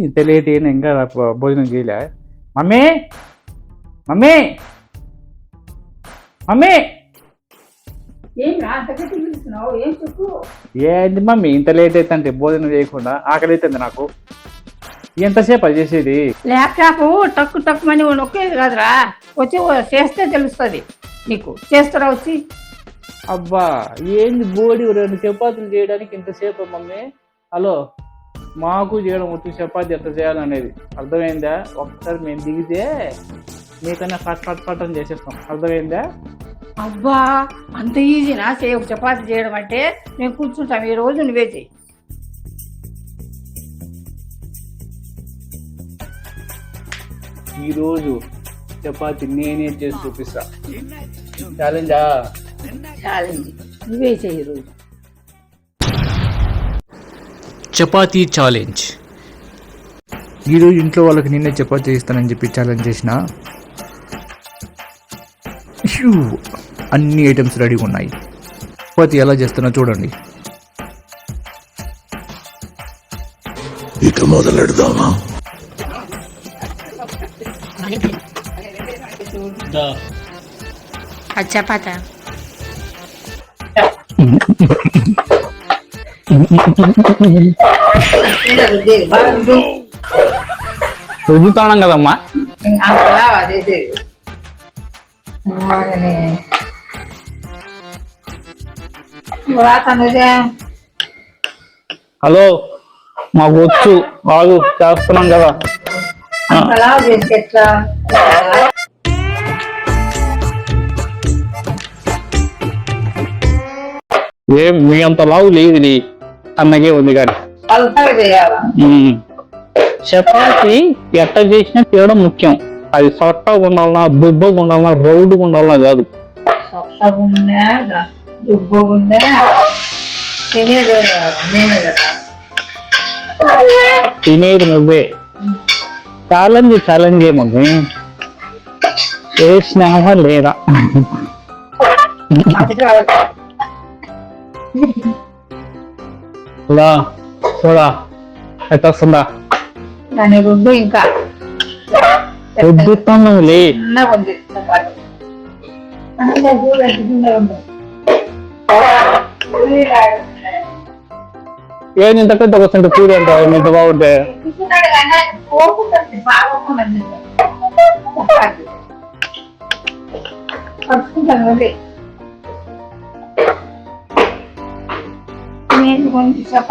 ఇంత లేట్ అయినా ఇంకా భోజనం చేయలే. మమ్మీ మమ్మీ మమ్మీ ఏంది మమ్మీ ఇంత లేట్ అవుతుంటే భోజనం చేయకుండా? ఆకలి అవుతుంది నాకు. ఎంతసేపు అది చేసేది? ల్యాప్టాప్ టక్కు టక్కు మని నొక్కేది కాదురా, వచ్చి చేస్తే తెలుస్తుంది నీకు. చేస్తారా వచ్చి? అబ్బా ఏంది బోడి 2 చపాతీలు చేయడానికి ఇంతసేపు మమ్మీ? హలో, మాకు చేయడం వచ్చి చపాతీ ఎంత చేయాలనేది అర్థమైందా? ఒకసారి మేము దిగితే మీకన్నా ఫట్ అని చేసేస్తాం. అర్థమైందా? అబ్బా అంత ఈజీనా ఒక చపాతీ చేయడం అంటే? నేను కూర్చుంటాం, ఈ రోజు నువ్వే చెయ్యి. ఈరోజు చపాతీ నేనే చేసి చూపిస్తా. ఛాలెంజా? ఛాలెంజ్ నువ్వే చెయ్యి రోజు. చపాతీ ఛాలెంజ్. ఈరోజు ఇంట్లో వాళ్ళకి నిన్నే చపాతీ చేస్తానని చెప్పి ఛాలెంజ్ చేసిన. అన్ని ఐటమ్స్ రెడీగా ఉన్నాయి. చపాతీ ఎలా చేస్తున్నా చూడండి. ఇక మొదలెడదామా? చపాతా రుద్దుతాం కదమ్మా. హలో, మాకు వచ్చు, బాగు చేస్తున్నాం కదా. ఏం మీ అంత లావు లేదు, అన్నగే ఉంది కానీ. చపాతి ఎట్ట చేసినా చేయడం ముఖ్యం. అది సొట్టగా ఉండాలన్నా, దుబ్బగా ఉండాలన్నా, రౌడ్గా ఉండాలన్నా కాదు. తినేది నువ్వే. ఛాలెంజ్ ఏమో చేసినావా లేదా? చూడా ఎట్టొస్తుందా? ఇంకా రుద్దుతున్నావులే. ఏం ఇంత పెద్ద వస్తుంటే కూర అంటావు? ఇంత బాగుంటే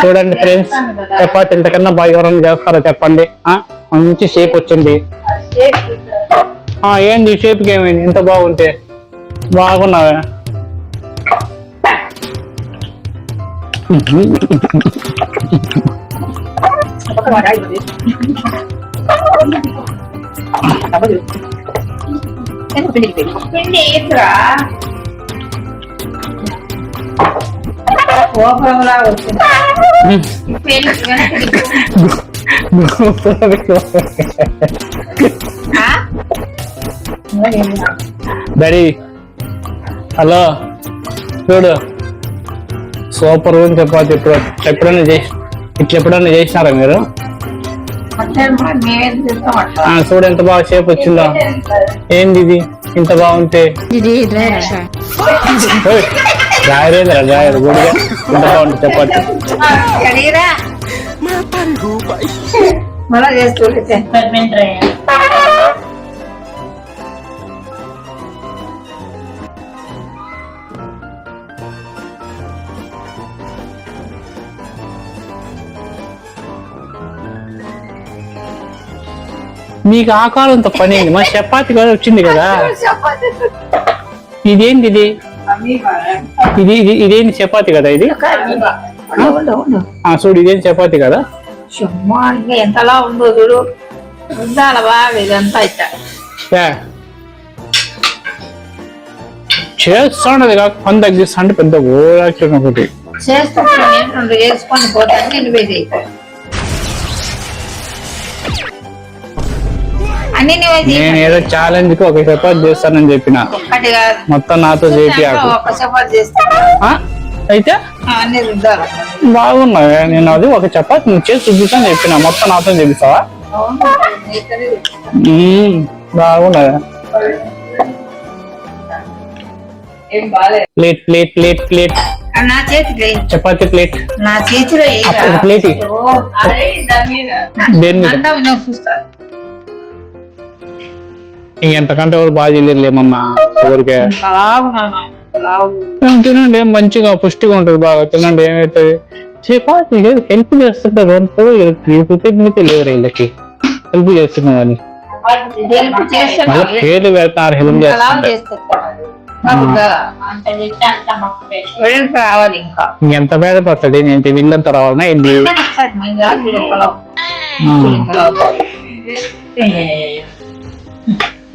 చూడండి ఫ్రెండ్స్, చపాతీ ఇంతకన్నా బాగా ఎవరైనా చేస్తారో చెప్పండి. మంచి షేప్ వచ్చింది. ఏంది షేప్కి ఏమైంది? ఇంత బాగుంటే బాగున్నావే. డాడీ హలో, చూడు సూపర్ ఉంది చపాతీ. ఎప్పుడైనా చేసినారా మీరు? చూడు ఎంత బాగా షేప్ వచ్చిందో. ఏంది ఇది ఇంత బాగుంటే? డ్రాయర్ గుడిగా ఇంత బాగుంటుంది చపాతీ. మీకు ఆకారంతో పని ఏంది? మా చపాతీ కూడా వచ్చింది కదా. ఇదేంటి ఇది? ఇదేంటి చపాతీ కదా ఇది? చూడు ఇదేంటి చపాతీ కదా. ఎంతలా ఉందో చూడు. బాగా ఇదంతా చేస్తాడు కాక పని తగ్గిస్తా అంటే పెద్ద ఓరాక్షన్ ఒకటి చేసుకొని పోతాను. నేను ఏదో ఛాలెంజ్ కి ఒక చపాతీ చేస్తానని చెప్పిన, మొత్తం నాతో చేపి అయితే అన్ని రుద్దాలి. బాగున్నాయి. నేను అది ఒక చపాతి నువ్వు చేసి చూపిస్తాను చెప్పిన మొత్తం నాతో చూపిస్తావా? అవును, నీకనే చెప్తా. బాగున్నాయి. ఏం బాలేదు. ప్లేట్ ప్లేట్ ప్లేట్ ప్లేట్ నా చేతికి చపాతి ప్లేట్ నా చేతిలో ఒక ప్లేట్ ఇయ్యి. దేని మీద అంతా నేను చూస్తా. ఎంతకంటే ఎవరు బాగా చేయలేమమ్మా ఎవరికే. తినండి మంచిగా పుష్టిగా ఉంటుంది, బాగా తినండి. ఏమవుతుంది చపాతి హెల్ప్ చేస్తుంటారు లేదు వీళ్ళకి హెల్ప్ చేస్తున్నాం అని మళ్ళీ పేర్లు పెడతారు హెల్ప్ చేస్తుంటారు. రావాలి ఇంకా ఎంత పేద పడుతుంది నేను వీళ్ళంతా రావాలన్నా ఏంటి?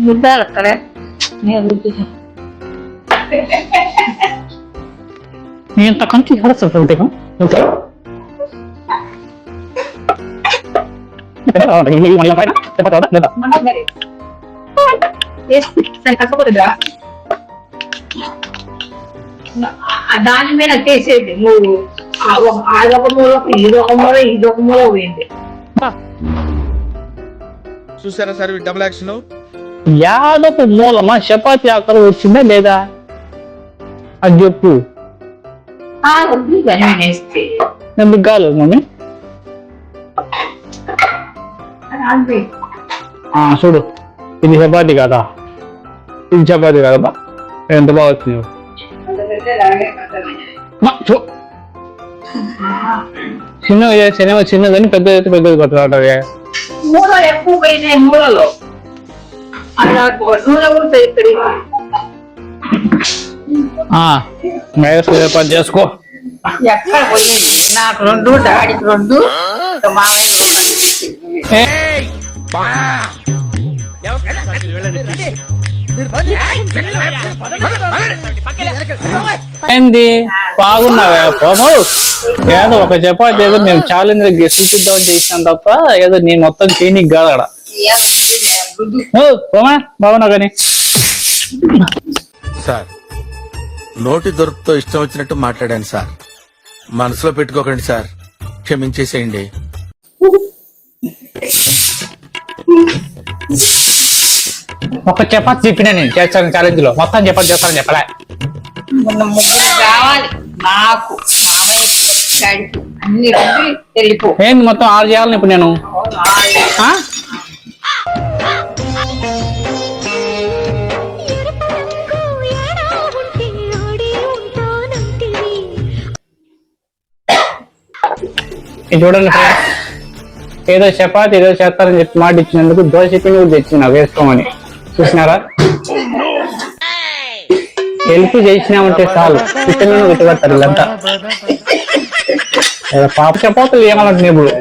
రుద్దాలి అక్కడే. ఇంత కంచి హడస్తుంది దాని మీద చేసేది నువ్వు అదొక మూలకు ఇదొక మూల ఇదొక మూల పోయింది. చూసారా సార్ డబుల్ యాక్షన్. యాదపు మూలమా చపాతి ఆకలి వచ్చిందా లేదా అది చెప్పు. వేస్తే ఎందుకు కాలేదు మమ్మీ? చూడు ఇది చపాతి కదా, ఇది చపాతి కదా, ఎంత బాగా వచ్చింది. చిన్నగా చేస్తేనేమో చిన్నదని పెద్దది అయితే పెద్దది కొట్టుకుంటుంది. మూలలు ఎక్కువ పోయినాయి. మూలలో అలా నూనె కూడా ఇక్కడ చపాతి చేసుకో. ఎక్కడ పోయేది? నాకు 2, డాడీకి 2, మామయ్య 2. ఏంది బాగున్నావా బాబు? ఏదో ఒక చపాతి ఏదో మేము ఛాలెంజ్ చూపిద్దామని చేసినాం తప్ప ఏదో నీ మొత్తం చేయనీకి కాదాడ. బాగున్నావు కానీ సార్ నోటి దొరుకుతో ఇష్టం వచ్చినట్టు మాట్లాడాను సార్, మనసులో పెట్టుకోకండి సార్, క్షమించేసేయండి. ఒక చపాతి చెప్పినా నేను చేస్తాను ఛాలెంజ్ లో, మొత్తం చపాతి చేస్తానని చెప్పలే. ముగ్గురు కావాలి నాకు, మామయ్యకి, డాడీకి అన్ని వెళ్ళిపో. ఏంది మొత్తం 6 చేయాలని ఇప్పుడు నేను? చూడండి ఫ్రెండ్స్, ఏదో చపాతి ఏదో చేస్తారని చెప్పి మాట ఇచ్చినందుకు దోశ పిండి కూడా తెచ్చిన వేసుకోమని. చూసినారా? హెల్ప్ చేసినామంటే చాలు చికెన్ పెట్టుబడతారు వీళ్ళంతా. పాప చపాతీలు ఏమన్నట్టు ఇప్పుడు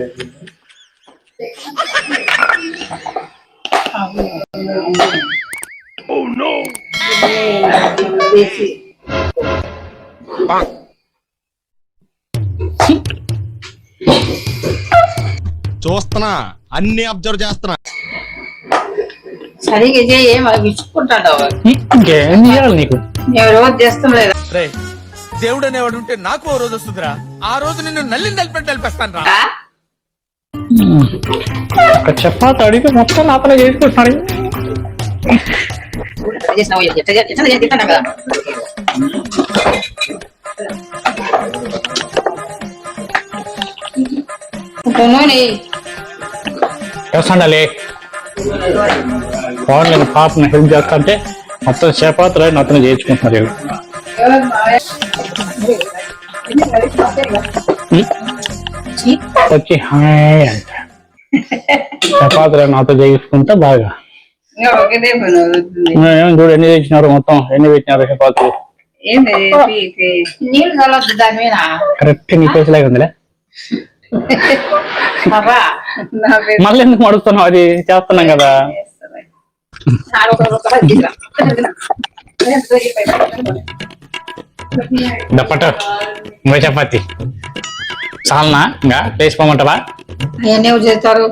చూస్తున్నా, అన్ని అబ్జర్వ్ చేస్తున్నా. సరిగ్గా ఏం విచ్చుకుంటాడు. ఇంకేం చేయాలి నీకు? నేను రోజు చేస్తాం లేదా? దేవుడు అనేవాడు ఉంటే నాకు ఓ రోజు వస్తుందిరా, ఆ రోజు నిన్ను నలిపేస్తాను రా. ఒక చపాతి అడిగి మొత్తం నాతనే చేసుకుంటున్నాడు. చేస్తాండాలి నేను పాపని హెల్ప్ చేస్తా అంటే మొత్తం చపాతీలు నాతనే చేయించుకుంటున్నారు. వచ్చి హాయ్ అంట చపాతీలు నాతో చేయించుకుంటా బాగా. చూడు ఎన్ని తెచ్చినారు, మొత్తం ఎన్ని పెట్టినారు చపాతీలు. నీళ్ళు కలవద్దు దాని మీద. కరెక్ట్ నీ ఫేస్ లాగా ఉందిలే. మళ్ళీ ఎందుకు మడుస్తున్నావు? అది చేస్తున్నాం కదా. దప్పట ఇంకో చపాతి చాలనా? ఇంకా లేచిపోమంటావా? ఎవరు చేస్తారు?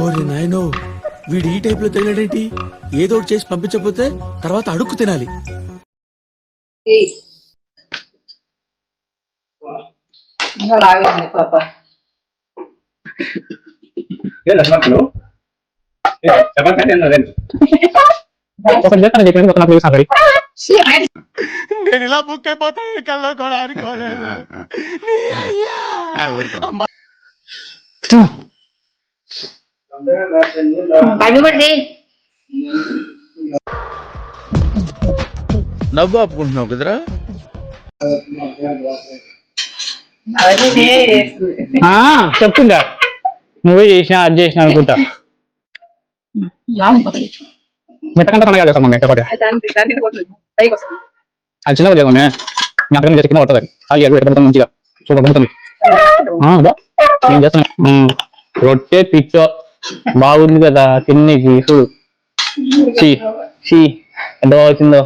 ఓరి నాయనో, వీడు ఈ టైప్ లో తెలియడేంటి? ఏదో ఒకటి చేసి పంపించకపోతే తర్వాత అడుక్కు తినాలి. ఇంకా లాగేయండి పాప. నేను ఇలా బుక్ అయిపోతా కల్లో కూడా అనుకోలేదు. పడిపడి నవ్వు ఆపుకుంటున్నావు కదరా. చెప్తుందా నువ్వే చేసినా అది చేసినా అనుకుంటా. మెత్తకంటే తనగా చేస్తాం మమ్మీ చపాతి. అది చిన్నగా చేయమని మీ అక్కడ కింద పడుతుంది. అది ఎక్కడ మంచిగా సూపర్ ఉంటుంది. నేను చేస్తాను. రొట్టె పిచ్చో బాగుంది కదా తిన్నీకి. చూడు షీ ఎంత బాగా వచ్చిందో.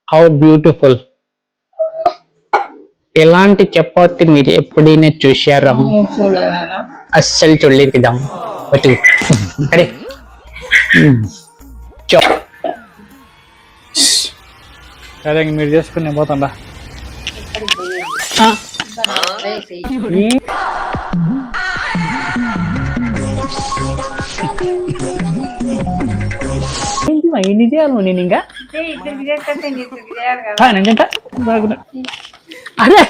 How beautiful. ఎలాంటి చపాతి మీరు ఎప్పుడైనా చూశారా? అస్సలు చూడలేదు కదా. అరే సరే మీరు చేసుకుని నేను పోతాడా. ఏంటి ఎన్ని చేయాలి నేను ఇంకా అదే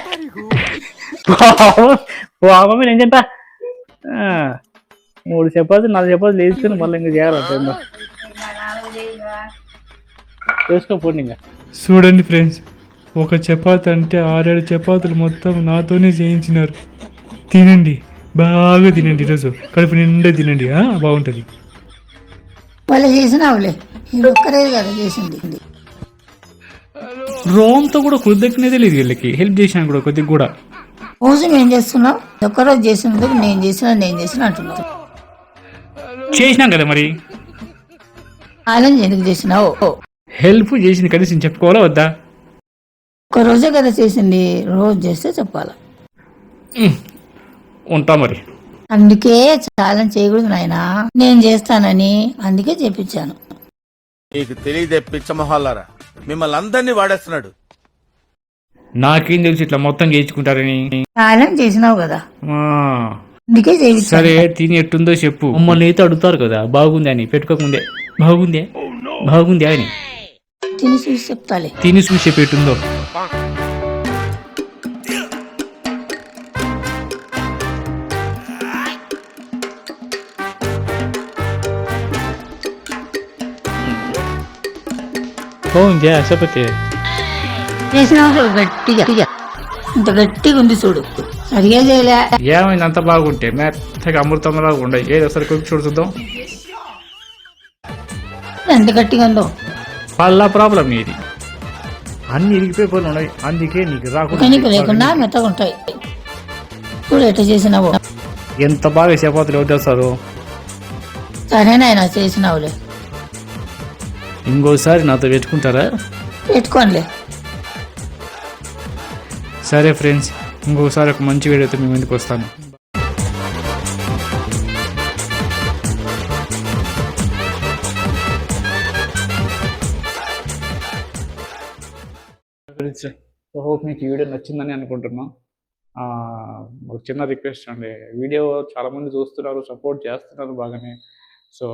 బాబా నేను తింటా. 3 చపాతీలు 4 చపాతీలు వేసుకుని మళ్ళీ ఇంకా చేయాలి. చేసుకోపోండి ఇంకా. చూడండి ఫ్రెండ్స్, ఒక చపాతి అంటే 6-7 చపాతీలు మొత్తం నాతోనే చేయించినారు. తినండి, బాగా తినండి, ఈరోజు కడుపు నిండా తినండి. బాగుంటుంది. వాళ్ళు చేసినావులే, ఇది ఒక్కరే కదా చేసింది. రోమ్తో కూడా కొద్దిగానే లేదు వీళ్ళకి. హెల్ప్ చేసినాను కూడా కొద్దిగా కూడా. రోజు ఏం చేస్తున్నావు? ఒక్కరోజు చేసినందుకు నేను చేసిన అంటున్నావు. చేసినాం కదా మరి. ఛాలెంజ్ ఎందుకు చేసినావు? హెల్ప్ చేసింది కనీసం చెప్పుకోవాలా వద్దా? ఒక్క రోజే కదా చేసింది, రోజు చేస్తే చెప్పాలా. ఉంటా మరి. అందుకే ఛాలెంజ్ చేయకూడదు నాయనా. నేను చేస్తానని అందుకే చెప్పించాను. నీకు తెలియదే పిచ్చమొహాలారా, మిమ్మల్ని అందరినీ వాడేస్తున్నాడు. నాకేం తెలుసు ఇట్లా మొత్తం చేయించుకుంటారని. ఛాలెంజ్ చేసినావు కదా అందుకే చేయించాను. సరే తిని ఎట్టుందో చెప్పు. మమ్మల్ని అయితే అడుగుతారు కదా బాగుంది అని, పెట్టుకోకముందే బాగుంది అని. తిని చూసి చెప్తాలే. తిని చూసి పెట్టుందో. బాగుంది చపాతి. చేసినావు గట్టిగా, ఇంత గట్టిగా ఉంది చూడు. సరిగా చేయలే. ఏమైంది అంత బాగుంటే మెత్తగా అమృతంలాగా ఉండే. ఏది ఒకసారి కుక్ చూడుతుందాం. ఎంత గట్టిగా ఉందో. వాళ్ళ ప్రాబ్లం ఇది. అన్ని ఇరిగిపోయి పనులు ఉన్నాయి, అందుకే నీకు రాకుండా. నీకు లేకుండా మెత్తగా ఉంటాయి. చూడు ఎట్లా చేసినావు. ఎంత బాగా చపాతీలు వడ్డేస్తారు. సరేనాయన చేసినావులే. ఇంకోసారి నాతో పెట్టుకుంటారా? పెట్టుకోనిలే. సరే ఫ్రెండ్స్, ఇంకోసారి ఒక మంచి వీడియోతో మీ ముందుకు వస్తాను. హోప్ మీకు ఈ వీడియో నచ్చిందని అనుకుంటున్నా. ఒక చిన్న రిక్వెస్ట్ అండి, వీడియో చాలామంది చూస్తున్నారు, సపోర్ట్ చేస్తున్నారు బాగానే. So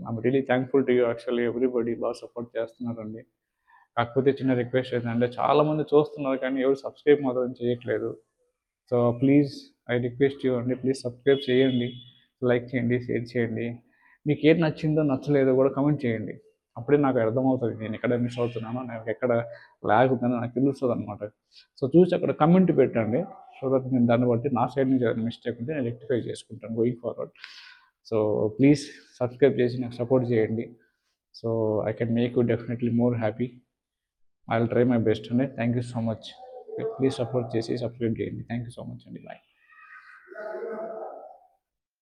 I'm really thankful to you. Actually everybody బాగా సపోర్ట్ చేస్తున్నారండి. కాకపోతే చిన్న రిక్వెస్ట్ ఏంటంటే చాలామంది చూస్తున్నారు కానీ ఎవరు సబ్స్క్రైబ్ మాత్రం చేయట్లేదు. So please I request you అండి, ప్లీజ్ సబ్స్క్రైబ్ చేయండి, లైక్ చేయండి, షేర్ చేయండి. మీకు ఏది నచ్చిందో నచ్చలేదో కూడా కమెంట్ చేయండి. అప్పుడే నాకు అర్థమవుతుంది నేను ఎక్కడ మిస్ అవుతున్నానో, నాకు ఎక్కడ లాగ్ ఉందని నాకు తెలుస్తుంది అనమాట. సో చూసి అక్కడ కమెంట్ పెట్టండి. సో దట్ నేను దాన్ని బట్టి నా సైడ్ నుంచి ఏదైనా మిస్టేక్ ఉంటే నేను రెక్టిఫై చేసుకుంటాను going forward. So please subscribe చేసి నాకు సపోర్ట్ చేయండి. So I can make you definitely more happy. I will try my best అండి. Thank you so much. Please support చేసి సబ్స్క్రైబ్ చేయండి. థ్యాంక్ యూ సో మచ్ అండి. Bye.